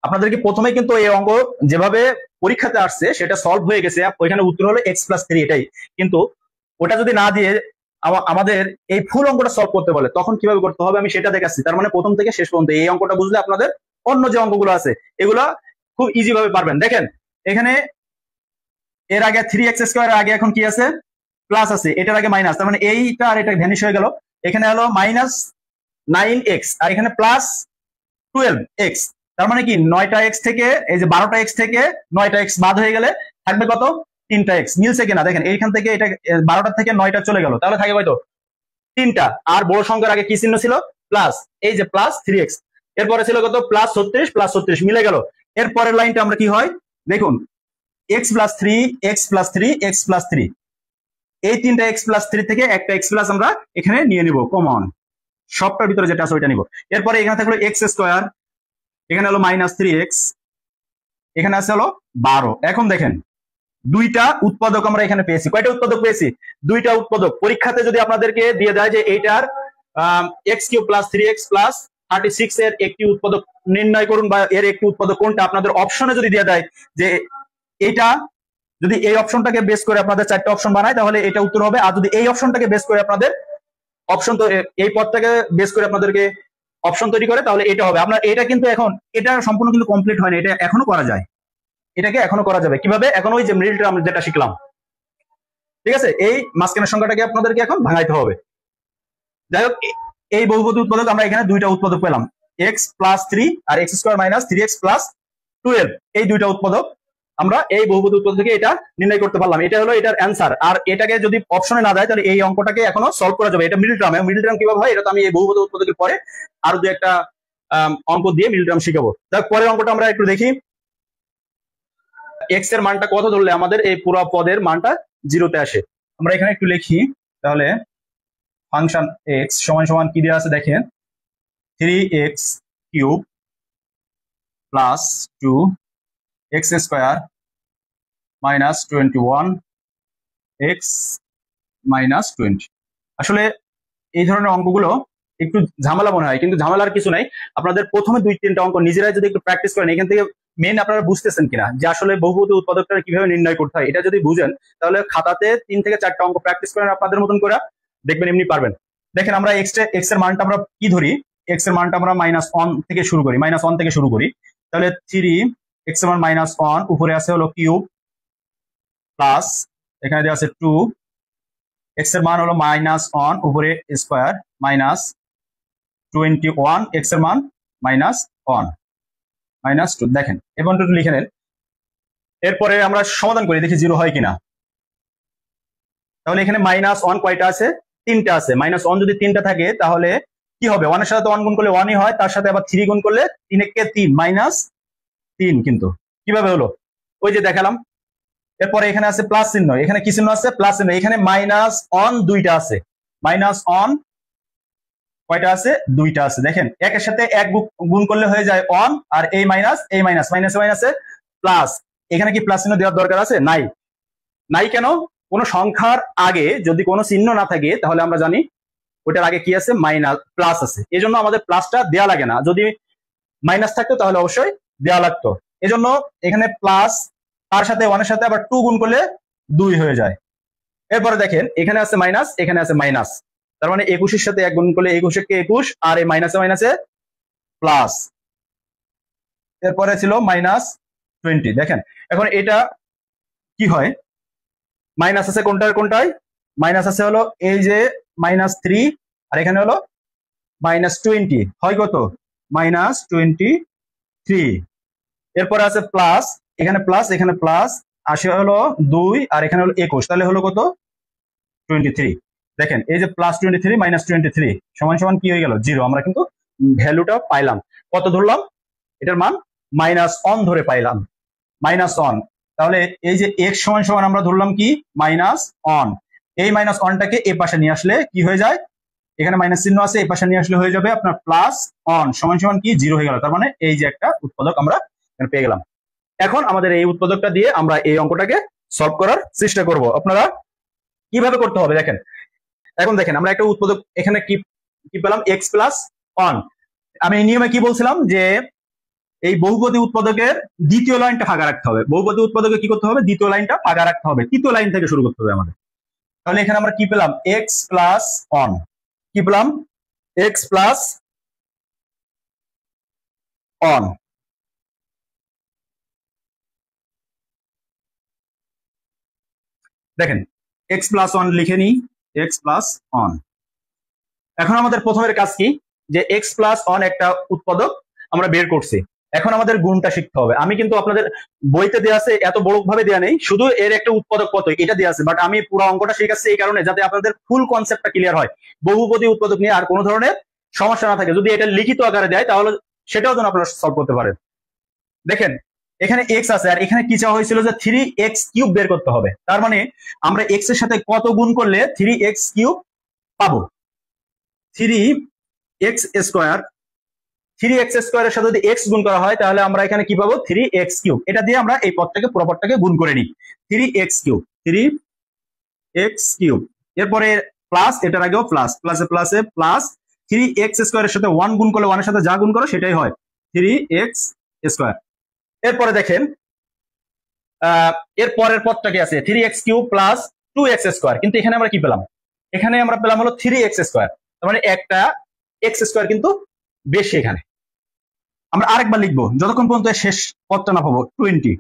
আপনাদেরকে প্রথমে কিন্তু এই অঙ্ক যেভাবে পরীক্ষাতে আসছে সেটা সলভ হয়ে গেছে, ওইখানে উত্তর হলো x+3, এটাই। কিন্তু ওটা যদি না দিয়ে আমাদের এই ফুল অঙ্কটা সলভ করতে বলে তখন কিভাবে করতে হবে আমি সেটা দেখাচ্ছি। তার মানে প্রথম থেকে শেষ পর্যন্ত এই অঙ্কটা বুঝলে আপনাদের অন্য যে অঙ্কগুলো আছে এগুলা খুব ইজি ভাবে পারবেন। দেখেন এখানে এর আগে 3x² এর আগে এখন কি আছে, প্লাস আছে, এটার আগে মাইনাস, তার মানে এইটা আর এটা ভ্যানিশ হয়ে গেল। এখানে হলো -9x আর এখানে +12x, তার মানে কি 9টা x থেকে এই যে 12টা x থেকে 9টা x বাদ হয়ে গেলে থাকবে কত, 3টা x। মিলছে কিনা দেখেন, এইখান থেকে এটা 12টা থেকে 9টা চলে গেল, তাহলে থাকে কত, 3টা। আর বড় সংখ্যার আগে কি চিহ্ন ছিল, প্লাস, এই যে +3x। এরপরে ছিল কত, +36 মিলে গেল। এরপরের লাইনটা আমরা কি হয় দেখুন, x+3 x+3 x+3, এই 3টা x+3 থেকে একটা x+ আমরা এখানে নিয়ে নিব কমন, সবটার ভিতরে যেটা আছে ওইটা নিব। এরপরে এখানে থাকলো x², এখানে হলো -3x, এখানে আছে হলো 12। এখন দেখেন দুইটা উৎপাদক আমরা এখানে পেয়েছি। কয়টা উৎপাদক পেয়েছি, দুইটা উৎপাদক। পরীক্ষাতে যদি আপনাদেরকে দিয়ে দেয় যে এইটার x³ + 3x + 36 এর একটি উৎপাদক নির্ণয় করুন বা এর একটি উৎপাদক কোনটা, আপনাদের অপশনে যদি দিয়ে দেয় যে এটা, যদি এই অপশনটাকে বেস করে আপনাদের 4টা অপশন বানায় তাহলে এটা উত্তর হবে। আর যদি এই অপশনটাকে বেস করে আপনাদের অপশন, তো এই পদটাকে বেস করে আপনাদেরকে অপশন তৈরি করে তাহলে এটা হবে আপনার। এটা কিন্তু এখন এটা সম্পূর্ণ কিন্তু কমপ্লিট হয়নি, এটা এখনো করা যায়, এটাকে এখনো করা যাবে। কিভাবে, এখন ওই যে মিডল টার্ম যেটা শিখলাম, ঠিক আছে, এই মাঝখানের সংখ্যাটাকে আপনাদেরকে এখন ভাঙাইতে হবে। যাই হোক, এই বহুপদী উৎপাদক আমরা এখানে দুইটা উৎপাদক পেলাম, x+3 আর x² - 3x + 12, এই দুইটা উৎপাদক আমরা এই বহুপদী উৎপাদক থেকে এটা নির্ণয় করতে পারলাম। এটা হলো এটার অ্যান্সার। আর এটাকে যদি অপশনে না দেয় তাহলে এই অঙ্কটাকে এখনো সলভ করা যাবে। এটা মিডল টার্ম, মিডল টার্ম কিভাবে হয় এটা তো আমি এই বহুপদী উৎপাদকের পরে আরো দু একটা অঙ্ক দিয়ে মিডল টার্ম শিখাবো। তার পরের অঙ্কটা আমরা একটু দেখি, x এর মানটা কত ধরলে আমাদের এই পুরো পদের মানটা 0-তে আসে। আমরা এখানে একটু লিখি, তাহলে ফাংশন x সমান কি দেওয়া আছে দেখেন, 3x³ + 2x² - 21x - 20। আসলে এই ধরনের অঙ্কগুলো একটু ঝামেলা মনে হয়, কিন্তু ঝামেলার কিছু নাই। আপনাদের প্রথমে 2-3টা অঙ্ক নিজেরাই যদি একটু প্র্যাকটিস করেন, এখান থেকে মেন আপনারা বুঝতেছেন কিনা যে আসলে বহুপদী উৎপাদকটা কিভাবে নির্ণয় করতে হয়, এটা যদি বুঝেন তাহলে খাতাতে 3 থেকে 4টা অঙ্ক প্র্যাকটিস করেন আপনাদের মতন করে, দেখবেন এমনি পারবেন। দেখেন আমরা x এর মানটা আমরা কি ধরি, x এর মানটা আমরা -1 থেকে শুরু করি, -1 থেকে শুরু করি। তাহলে 3x এর মান -1, উপরে আছে হলো কিউব, প্লাস এখানে দেওয়া আছে 2, x এর মান হলো -1, উপরে স্কয়ার, -21, x এর মান -1 -2। দেখেন এবং একটু লিখে নেন। এরপরে আমরা সমাধান করি, দেখি 0 হয় কিনা। তাহলে এখানে -1 কয়টা আছে, 3টা আছে। -1 যদি 3টা থাকে তাহলে কি হবে, 1 এর সাথে তো 1 গুণ করলে 1ই হয়, তার সাথে আবার 3 গুণ করলে 3 × 3 -3। কিন্তু কিভাবে হলো, ওই যে দেখালাম। এরপরে এখানে আছে প্লাস চিহ্ন, এখানে কি চিহ্ন আছে, প্লাস চিহ্ন। এখানে -1 দুইটা আছে, -1 কয়টা আছে, দুইটা আছে। দেখেন একের সাথে 1 গুণ করলে হয়ে যায় 1, আর এই মাইনাস মাইনাসে প্লাস। এখানে কি প্লাস চিহ্ন দেওয়ার দরকার আছে, নাই। নাই কেন, কোন সংখ্যার আগে যদি কোনো চিহ্ন না থাকে তাহলে আমরা জানি ওটার আগে কি আছে, মাইনাস, প্লাস আছে, এজন্য আমাদের প্লাসটা দেয়া লাগে না। যদি মাইনাস থাকতো তাহলে অবশ্যই দেওয়া লাগতো। এজন্য এখানে প্লাস, তার সাথে 1 এর সাথে আবার 2 গুণ করলে 2 হয়ে যায়। এরপরে দেখেন এখানে আছে মাইনাস, এখানে আছে মাইনাস, তার মানে 21 এর সাথে 1 গুণ করলে 21 কে 21, আর এই মাইনাসে প্লাস। এরপরে ছিল -20। দেখেন এখন এটা কি হয়, মাইনাস আছে কোনটায়, মাইনাস আছে হলো এই যে -3, আর এখানে হলো -20 হয় কত -23। এরপরে আছে প্লাস, এখানে প্লাস এখানে প্লাস, আসে হলো 2 আর এখানে হলো 21, তাহলে হলো কত 23। দেখেন এই যে +23 -23 সমান সমান কি হয়ে গেল 0। আমরা কিন্তু ভ্যালুটা পাইলাম, কত ধরলাম, এটার মান -1 ধরে পাইলাম, -1। তাহলে এই যে x সমান সমান আমরা ধরলাম কি -1, এই -1টাকে এ পাশে নিয়ে আসলে কি হয়ে যায়, এখানে মাইনাস চিহ্ন আছে, এই পাশে নিয়ে আসলে হয়ে যাবে আপনার +1 সমান সমান কি 0 হয়ে গেল। তার মানে এই যে একটা উৎপাদক আমরা পেয়ে গেলাম। এখন আমাদের এই উৎপাদকটা দিয়ে আমরা এই অঙ্কটাকে সলভ করার চেষ্টা করব। আপনারা কিভাবে করতে হবে দেখেন। এখন দেখেন আমরা একটা উৎপাদক এখানে কি কি পেলাম x+1। আমি এই নিয়মে কি বলছিলাম যে এই বহুপদী উৎপাদকের দ্বিতীয় লাইনটা ফাঁকা রাখতে হবে। বহুপদী উৎপাদকে কি করতে হবে, দ্বিতীয় লাইনটা ফাঁকা রাখতে হবে, তৃতীয় লাইন থেকে শুরু করতে হবে আমাদের। তাহলে এখানে আমরা কি পেলাম x+1, কি পেলাম x+1। দেখেন x+1 লিখে নিই, x+1। এখন আমাদের প্রথমের কাজ কি, যে x+1 একটা উৎপাদক আমরা বের করছি, এখন আমাদের গুণটা শিখতে হবে। আমি কিন্তু আপনাদের বইতে দেওয়া আছে, এত বড় ভাবে দেওয়া নেই, শুধু এর একটা উৎপাদক কত এটা দেওয়া আছে, বাট আমি পুরো অঙ্কটা শিখাচ্ছি এই কারণে যাতে আপনাদের ফুল কনসেপ্টটা ক্লিয়ার হয়, বহুপদী উৎপাদক নিয়ে আর কোনো ধরনের সমস্যা না থাকে। যদি এটা লিখিত আকারে দেয় তাহলে সেটাও যেন আপনারা সলভ করতে পারেন। দেখেন এখানে x আছে আর এখানে কি চাওয়া হয়েছিল যে 3x³ বের করতে হবে। তার মানে আমরা x এর সাথে কত গুণ করলে 3x³ পাবো, 3x²। 3x² এর সাথে যদি x গুণ করা হয় তাহলে আমরা এখানে কি পাবো 3x³। এটা দিয়ে আমরা এই পদটাকে পুরো পদটাকে গুণ করে নিই, 3x³। এরপরে প্লাস, এটার আগেও প্লাস, প্লাসে প্লাসে প্লাস, 3x² এর সাথে 1 গুণ করলে 1 এর সাথে যা গুণ করো সেটাই হয় 3x²। এরপরে দেখেন এর পরের পদটা কি আছে 3x³ প্লাস 2x², কিন্তু এখানে আমরা কি পেলাম, এখানে আমরা পেলাম হলো 3x²। তার মানে একটা x² কিন্তু বেশি। এখানে আমরা আরেকবার লিখবো যতক্ষণ পর্যন্ত শেষ পদটা না পাবো 20,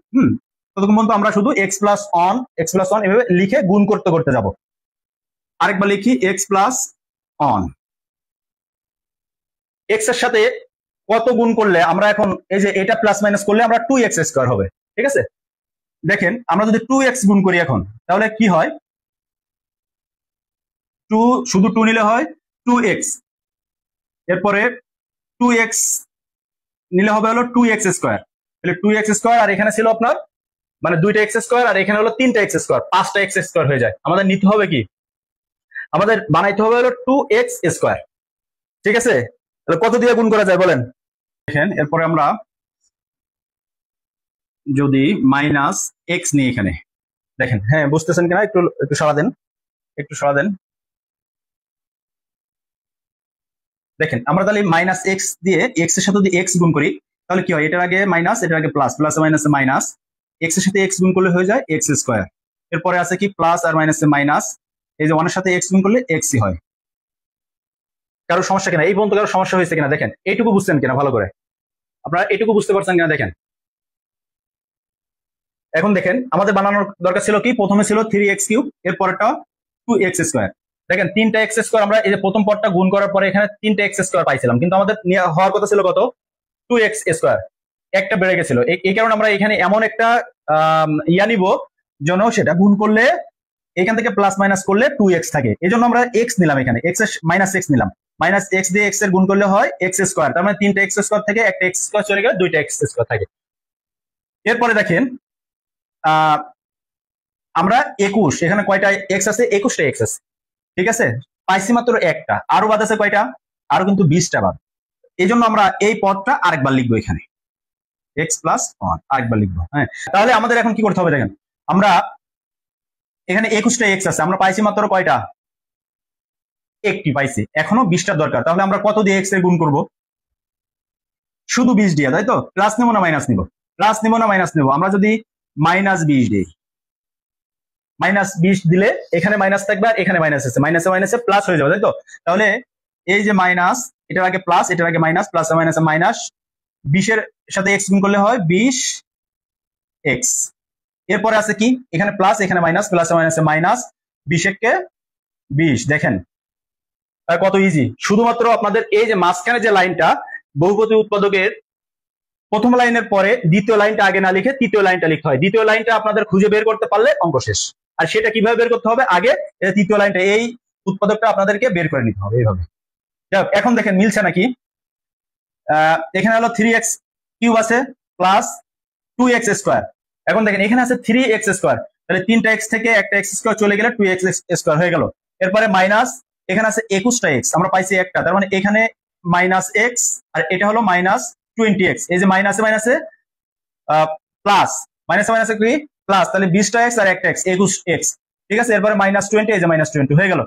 ততক্ষণ পর্যন্ত আমরা শুধু x+1 এভাবে লিখে গুণ করতে করতে যাব। আরেকবার লিখি x+1। x এর সাথে কত গুণ করলে আমরা এখন এই যে এটা প্লাস মাইনাস করলে আমরা 2x² হবে, ঠিক আছে। দেখেন আমরা যদি 2x গুণ করি এখন তাহলে কি হয়, 2 শুধু 2 নিলে হয় 2x, এরপরে 2x নিলে হবে হলো 2x², তাহলে 2x² আর এখানে ছিল আপনার মানে 2টা x² আর এখানে হলো 3টা x², 5টা x² হয়ে যায়। আমাদের নিতে হবে কি, আমাদের বানাইতে হবে হলো 2x², ঠিক আছে। তাহলে কত দিয়ে গুণ করা যায় বলেন। দেখেন এরপরে আমরা যদি -x নিই এখানে, দেখেন হ্যাঁ বুঝতেছেন কিনা, একটু একটু সরা দেন, একটু সরা দেন। দেখেন আমরা তাহলে -x দিয়ে x এর সাথে যদি x গুণ করি তাহলে কি হয়, এটার আগে মাইনাস এটার আগে প্লাস, প্লাসে মাইনাসে মাইনাস, x এর সাথে x গুণ করলে হয়ে যায় x²। এরপরে আছে কি প্লাস আর মাইনাসে মাইনাস, এই যে 1 এর সাথে x গুণ করলে xই হয়। কারো সমস্যা কিনা, এই পর্যন্ত কারো সমস্যা হয়েছে কিনা দেখেন, এইটুকু বুঝছেন কিনা ভালো করে, আপনারা এইটুকু বুঝতে পারছেন কিনা দেখেন। এখন দেখেন আমাদের বানানোর দরকার ছিল কি, প্রথমে ছিল 3x³, এর পরেরটা 2x²। দেখেন 3টা x² আমরা এই যে প্রথম পদটা গুণ করার পরে এখানে 3টা x² পাইছিলাম, কিন্তু আমাদের হওয়ার কথা ছিল কত 2x², একটা বেড়ে গেছিল। এই কারণে আমরা এখানে এমন একটা ইয়া নিব যেন সেটা গুণ করলে এখান থেকে প্লাস মাইনাস করলে 2x থাকে, এই জন্য আমরা x নিলাম, এখানে x -x নিলাম, -x দিয়ে x এর গুণ করলে হয় x²। তার মানে 3টা x² থেকে একটা x² চলে গেলে 2টা x² থাকে। এরপরে দেখেন আমরা 21, এখানে কয়টা x আছে, 21টা x আছে, ঠিক আছে, পাইছি মাত্র একটা, আরো বাদ আছে কয়টা, আরো কিন্তু 20টা বাদ। এই জন্য আমরা এই পদটা আরেকবার লিখবো, এখানে x+1 আরেকবার লিখবো। হ্যাঁ তাহলে আমাদের এখন কি করতে হবে দেখেন, আমরা এখানে 21টা x আছে, আমরা পাইছি মাত্র কয়টা, একটি পাইছি, এখনো 20টার দরকার। তাহলে আমরা কত দিয়ে x এর গুণ করব, শুধু 20 দিয়ে, তাই তো, প্লাস নেবো না মাইনাস নিব, প্লাস নিব না মাইনাস নেব, আমরা যদি -20 দিই, -20 দিলে এখানে মাইনাস থাকবে আর এখানে মাইনাস আছে, মাইনাসে মাইনাসে প্লাস হয়ে যাবে, তাই তো। তাহলে এই যে মাইনাস, এটার আগে প্লাস এটার আগে মাইনাস, প্লাসে মাইনাসে মাইনাস, 20 এর সাথে x গুণ করলে হয় 20x। এরপরে আছে কি, এখানে প্লাস এখানে মাইনাস, প্লাসে মাইনাসে মাইনাস, 20 কে 20, দেখেন কত ইজি, শুধুমাত্র আপনাদের এই যে মাঝখানে যে লাইনটা বহুপদী উৎপাদকের প্রথম লাইনের পরে দ্বিতীয় লাইনটা আগে না লিখে তৃতীয় লাইনটা লিখতে হয়। দ্বিতীয় লাইনটা আপনাদের খুঁজে বের করতে পারলে অঙ্ক শেষ। আর সেটা কিভাবে বের করতে হবে, আগে তৃতীয় লাইনটা এই উৎপাদকটা আপনাদেরকে বের করে নিতে হবে এইভাবে। এখন দেখেন মিলছে নাকি। এখানে হলো 3x কিউব আছে প্লাস 2x স্কোয়ার। এখন দেখেন এখানে আছে 3x স্কোয়ার, তাহলে 3টা x থেকে একটা x স্কোয়ার চলে গেলে 2x স্কোয়ার হয়ে গেল। এরপরে মাইনাস এখানে আছে 21টা x, আমরা পাইছি একটা, তার মানে এখানে মাইনাস x আর এটা হলো মাইনাস 20x। এই যে মাইনাসে মাইনাসে প্লাস, মাইনাসে মাইনাসে কি প্লাস, তাহলে 20টা x আর একটা x 21x, ঠিক আছে। এরপরে মাইনাস 20, এই যে মাইনাস 20 হয়ে গেল।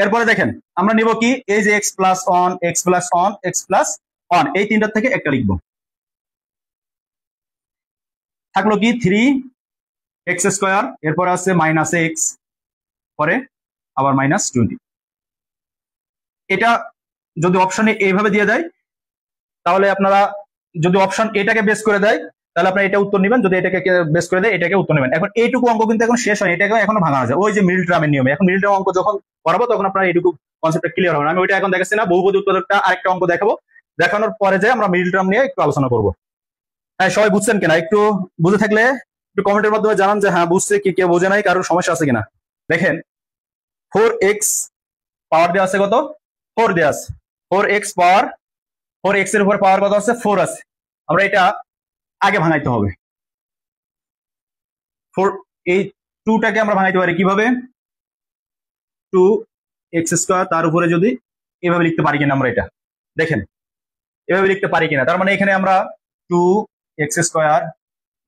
এরপরে দেখেন আমরা নিব কি, এই যে x plus on, x plus on, x plus on, এই তিনটার থেকে একটা লিখবো। থাকলো কি 3x স্কোয়ার, এরপরে আছে মাইনাস x, পরে আবার মাইনাস 20। এটা যদি অপশনে এইভাবে দিয়ে দেয় তাহলে আপনারা, যদি অপশন এটাকে বেস করে দেয় তাহলে আপনারা এটা উত্তর নেবেন, যদি এটাকে বেস করে দেয় এটাকে উত্তর নেবেন। এখন এইটুকু অঙ্ক কিন্তু এখন শেষ হয়, এটাকে এখনো ভাঙা যায়, ওই যে মিডল টার্মের নিয়মে। এখন মিডল টার্ম অঙ্ক যখন করাবো তখন আপনারা এইটুকু কনসেপ্টটা ক্লিয়ার হবে। আমি ওইটা এখন দেখাচ্ছি না, বহুপদী উৎপাদকটা আরেকটা অঙ্ক দেখাবো, দেখানোর পরে যে আমরা মিডল টার্ম নিয়ে একটু আলোচনা করবো। হ্যাঁ, সবাই বুঝছেন কিনা একটু বুঝে থাকলে একটু কমেন্টের মাধ্যমে জানান যে হ্যাঁ বুঝছে, কি কেউ বোঝে নাই, কারোর সমস্যা আছে কিনা। দেখেন 4x পাওয়ার দেওয়া আছে কত, 4 দেওয়া আছে, 4x পাওয়ার, 4x এর উপর পাওয়ার কত আছে, 4 আছে। আমরা এটা আগে ভাঙাইতে হবে। 4, এই 2টাকে আমরা ভাঙাইতে পারি কিভাবে, 2x স্কোয়ার, তার উপরে যদি এভাবে লিখতে পারি কিনা আমরা, এটা দেখেন এভাবে লিখতে পারি কিনা। তার মানে এখানে আমরা 2x স্কোয়ার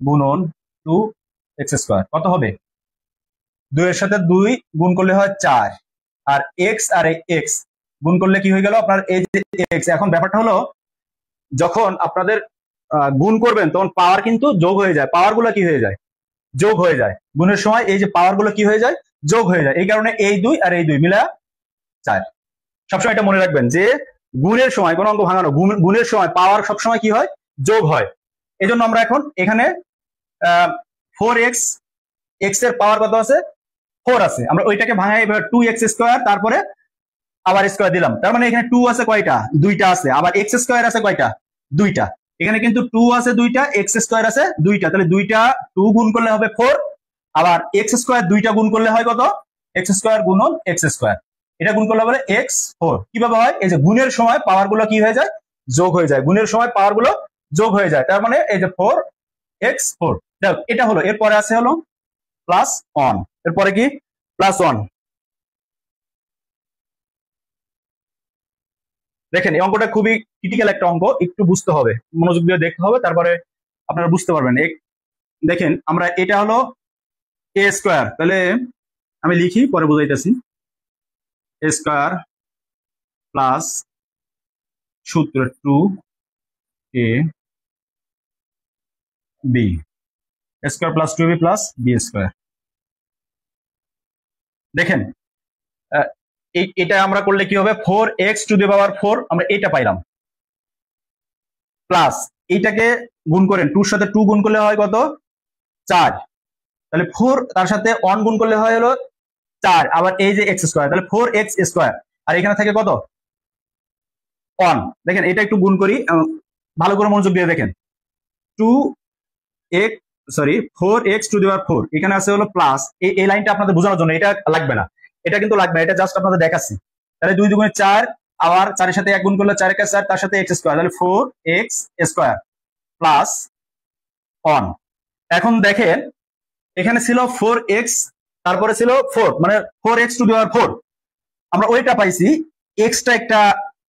গুণন 2x স্কোয়ার কত হবে, 2 এর সাথে 2 গুণ করলে হয় 4, আর x আর x গুণ করলে কি হয়ে গেল আপনার এই যে x। এখন ব্যাপারটা হলো যখন আপনাদের গুণ করবেন তখন পাওয়ার কিন্তু যোগ হয়ে যায়, পাওয়ার গুলো কি হয়ে যায়, যোগ হয়ে যায়। গুণের সময় এই যে পাওয়ার গুলো কি হয়ে যায়, যোগ হয়ে যায়। এই কারণে এই 2 আর এই 2 মিলা 4। সবসময় এটা মনে রাখবেন যে গুণের সময় কোন অঙ্ক ভাঙানো, গুণের সময় পাওয়ার সবসময় কি হয়, যোগ হয়। এই জন্য আমরা এখন এখানে 4x, x এর পাওয়ার কত আছে, 4 আছে, আমরা ওইটাকে ভাঙাই এবার 2x স্কোয়ার, তারপরে আবার স্কোয়ার দিলাম। তার মানে এখানে 2 আছে কয়টা, 2টা আছে, আবার x স্কোয়ার আছে কয়টা, 2টা। এখানে কিন্তু 2 আছে 2টা, x স্কোয়ার আছে 2টা, তাহলে 2টা 2 গুণ করলে হবে 4, আবার x স্কোয়ার 2টা গুণ করলে হয় কত, x স্কোয়ার গুণন x স্কোয়ার, এটা গুণ করলে বলে x4। কিভাবে হয়, এই যে গুণের সময় পাওয়ার গুলো কি হয়ে যায়, যোগ হয়ে যায়, গুণের সময় পাওয়ার গুলো যোগ হয়ে যায়। তার মানে এই যে 4x4, এটা হলো। এরপরে আছে হলো প্লাস 1, এরপরে কি প্লাস 1। দেখেন এই অঙ্কটা খুবই ক্রিটিক্যাল একটা অঙ্ক, একটু বুঝতে হবে, মনোযোগ দিয়ে দেখতে হবে, তারপরে আপনারা বুঝতে পারবেন। দেখেন আমরা এটা হলো a স্কোয়ার, তাহলে আমি লিখি পরে বুঝাইতেছি, a স্কোয়ার প্লাস সূত্র 2ab square plus 2b plus b square. দেখেন এটা আমরা করলে কি হবে, 4x টু দি পাওয়ার 4, আমরা এটা পাইলাম, প্লাস এইটাকে গুণ করেন, 2 এর সাথে 2 গুণ করলে হয় কত, 4, তাহলে 4 তার সাথে 1 গুণ করলে হয় হলো 4, আবার এই যে x স্কোয়ার, তাহলে 4x স্কোয়ার, আর এখানে থাকে কত 1। দেখেন এটা একটু গুণ করি, ভালো করে মনোযোগ দিয়ে দেখেন, 4x টু দি পাওয়ার 4, এখানে আছে হলো প্লাস, এই লাইনটা আপনাদের বোঝানোর জন্য, এটা লাগবে না, এটা কিন্তু লাগবে না, এটা জাস্ট আপনাদের দেখাচ্ছি। তাহলে 2 দুগুণে 4, আবার 4 এর সাথে 1 গুণ করলে 4 এর 4, তার সাথে x স্কোয়ার, তাহলে 4x স্কোয়ার প্লাস 1। এখন দেখেন এখানে ছিল 4x, তারপরে ছিল 4, মানে 4x টু দি পাওয়ার 4, আমরা ওইটা পাইছি, এক্সট্রা একটা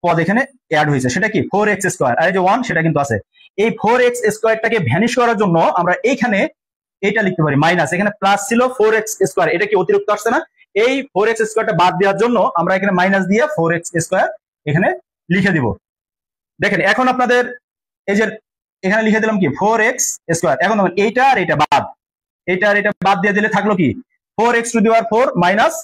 পদ এখানে অ্যাড হয়েছে, সেটা কি 4x স্কোয়ার, আর এই যে 1 সেটা কিন্তু আছে। এই 4x স্কোয়ারটাকে ভ্যানিশ করার জন্য আমরা এইখানে এটা লিখতে পারি মাইনাস, এখানে প্লাস ছিল 4x স্কোয়ার, এটা কি অতিরিক্ত আসছে না, এই 4x স্কোয়ারটা বাদ দেওয়ার জন্য আমরা এখানে মাইনাস দিয়ে 4x স্কোয়ার এখানে লিখে দিব। দেখেন এখন আপনাদের এই যে এখানে লিখে দিলাম কি 4x স্কোয়ার, এখন এইটা আর এটা বাদ, এইটা আর এটা বাদ দিয়ে দিলে থাকলো কি 4x to the power 4 minus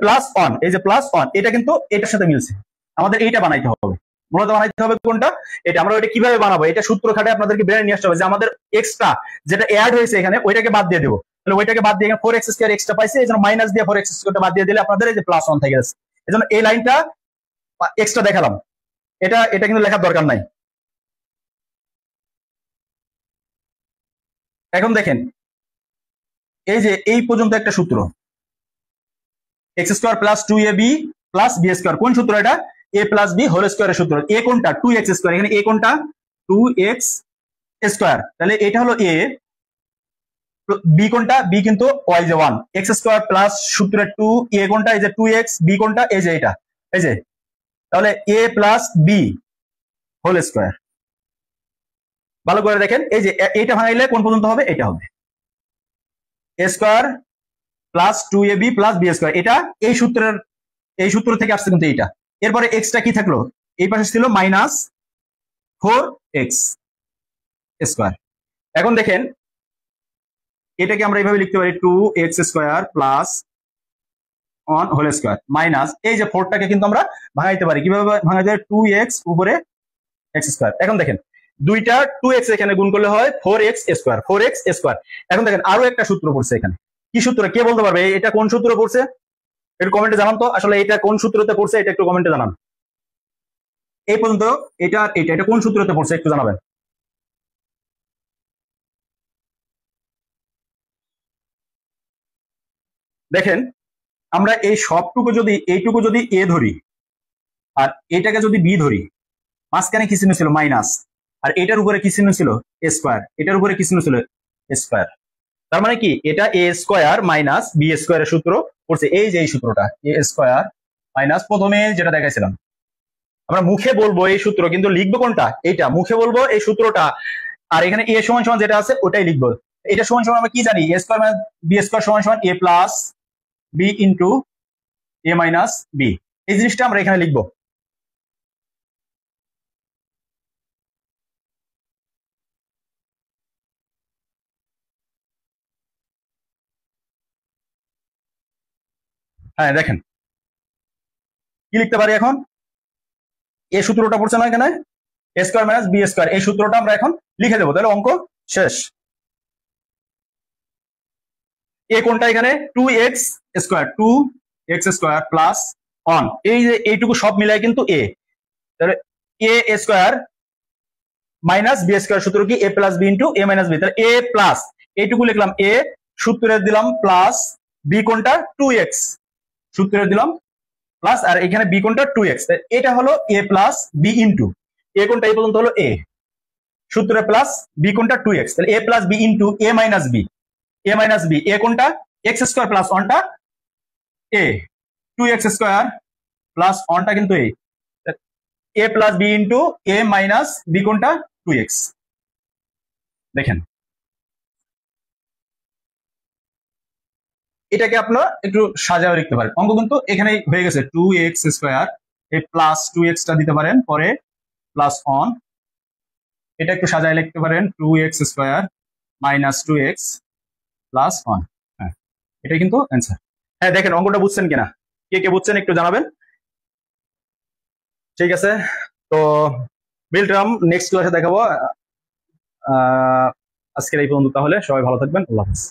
plus 1, এই যে প্লাস 1, এটা কিন্তু এটার সাথে মিলছে, আমাদের এইটা বানাইতে হবে, মূলত বানাইতে হবে কোনটা, এটা। আমরা ওইটা কিভাবে বানাবো, এটা সূত্র খাটে আপনাদেরকে বের নিয়ে আসতে হবে যে আমাদের এক্সট্রা যেটা অ্যাড হয়েছে এখানে ওইটাকে বাদ দিয়ে দেবো, তাহলে ওইটাকে বাদ দিয়ে এখানে 4x স্কোয়ার এক্সট্রা পাইছে, এই জন্য মাইনাস দিয়ে 4x স্কোয়ারটা বাদ দিয়ে দিলে আপনাদের এই যে প্লাস 1 থেকে গেছে। এই জন্য এই লাইনটা এক্সট্রা দেখালাম, এটা এটা কিন্তু লেখার দরকার নাই। এখন দেখেন এই যে এই পর্যন্ত একটা সূত্র, x square plus 2ab plus B square, কোন সূত্র এটা? এ প্লাস বি হোল স্কোয়ারের সূত্র। এ কোনটা? 2x স্কোয়ার, এখানে এ কোনটা? 2x স্কোয়ার, তাহলে এটা হলো এ। বি কোনটা? বি কিন্তু ওয়াই যে 1, এক্স স্কোয়ার প্লাস সূত্রের 2, এ কোনটা? এই যে 2x, বি কোনটা? এই যে এটা, এই যে, তাহলে এ প্লাস বি হোল স্কোয়ার। ভালো করে দেখেন, এই যে এইটা ভাঙাইলে কোন পর্যন্ত হবে? এটা হবে A square plus 2ab plus B square, এটা এই সূত্রের, এই সূত্র থেকে আসছে কিন্তু এইটা। এরপরে এক্সটা কি থাকলো? এই পাশে ছিল মাইনাস 4x স্কোয়ার। এখন দেখেন এটাকে আমরা এইভাবে লিখতে পারি 2x square plus 1 whole square minus এই যে 4টাকে কিন্তু আমরা ভাঙাইতে পারি, কিভাবে ভাঙাইতে পারি? 2x উপরে x স্কোয়ার। এখন দেখেন দুইটা 2x এখানে গুণ করলে হয় 4x স্কোয়ার, 4x স্কোয়ার। এখন দেখেন আরো একটা সূত্র পড়ছে এখানে, কি সূত্র? কে বলতে পারবে এটা কোন সূত্র পড়ছে? একটু কমেন্টে জানান তো, আসলে এটা কোন সূত্রতে পড়ছে, এটা একটু কমেন্টে জানান। এই পর্যন্ত এটা এটা এটা কোন সূত্রতে পড়ছে একটু জানাবেন। দেখেন আমরা এই সবটুকু যদি, এইটুকু যদি এ ধরি আর এটাকে যদি বি ধরি, মাঝখানে কি চিহ্ন ছিল? মাইনাস। আর এটার উপরে কি চিহ্ন ছিল? এ স্কোয়ার। এটার উপরে কি চিহ্ন ছিল? স্কোয়ার। তার মানে কি এটা এ স্কোয়ার মাইনাস বি স্কোয়ারের সূত্র পড়ছে, এই যে এই সূত্রটা এ স্কোয়ার মাইনাস, প্রথমে যেটা দেখাইছিলাম। আমরা মুখে বলবো এই সূত্র, কিন্তু লিখবো কোনটা? এইটা মুখে বলবো এই সূত্রটা, আর এখানে এ সমান সমান যেটা আছে ওটাই লিখবো। এটা সমান সমান আমরা কি জানি? এ স্কোয়ার মাইনাস বি স্কোয়ার সমান সমান এ প্লাস বি ইন্টু এ মাইনাস বি। এই জিনিসটা আমরা এখানে লিখবো। হ্যাঁ দেখেন কি লিখতে পারি এখন? এই সূত্রটা পড়ছে না এখানে, এ স্কোয়ার মাইনাস বি স্কোয়ার, এই সূত্রটা আমরা এখন লিখে দেবো, তাহলে অঙ্ক শেষ। এ কোনটা এখানে? 2x square, 2x square plus 1, এই যে এইটুকু সব মিলাই কিন্তু এ, তাহলে এ স্কোয়ার মাইনাস বি স্কোয়ার, সূত্র কি? এ প্লাস বি ইন্টু এ মাইনাস বি, তাহলে এ প্লাস এইটুকু লিখলাম এ, সূত্রে দিলাম প্লাস, বি কোনটা? 2x, সূত্রে দিলাম প্লাস, আর এখানে বি কোনটা? 2x, এটা হলো এ প্লাস বি ইন্টু এ কোনটা? এই পর্যন্ত হলো এ, সূত্রে প্লাস, বি কোনটা? 2x, তাহলে এ প্লাস বি ইন্টু এ মাইনাস বি, এ মাইনাস বি, এ কোনটা? এক্স স্কোয়ার প্লাস 1টা এ, 2x স্কোয়ার প্লাস 1টা কিন্তু এ প্লাস বি ইন্টু এ মাইনাস বি কোনটা? 2x। দেখেন এটাকে আপনারা একটু সাজাও লিখতে পারেন, অঙ্ক কিন্তু এখানেই হয়ে গেছে। 2x স্কোয়ার, এই প্লাস 2x টা দিতে পারেন, পরে প্লাস 1, এটা একটু সাজায় লিখতে পারেন 2x square minus 2x plus 1। হ্যাঁ এটা কিন্তু অ্যান্সার। হ্যাঁ দেখেন অঙ্কটা বুঝছেন কিনা, কে কে বুঝছেন একটু জানাবেন। ঠিক আছে, তো মিলটার্ম নেক্সট ক্লাসে দেখাবো। আজকের এই পর্যন্ত, তাহলে সবাই ভালো থাকবেন, আল্লাহ হাফেজ।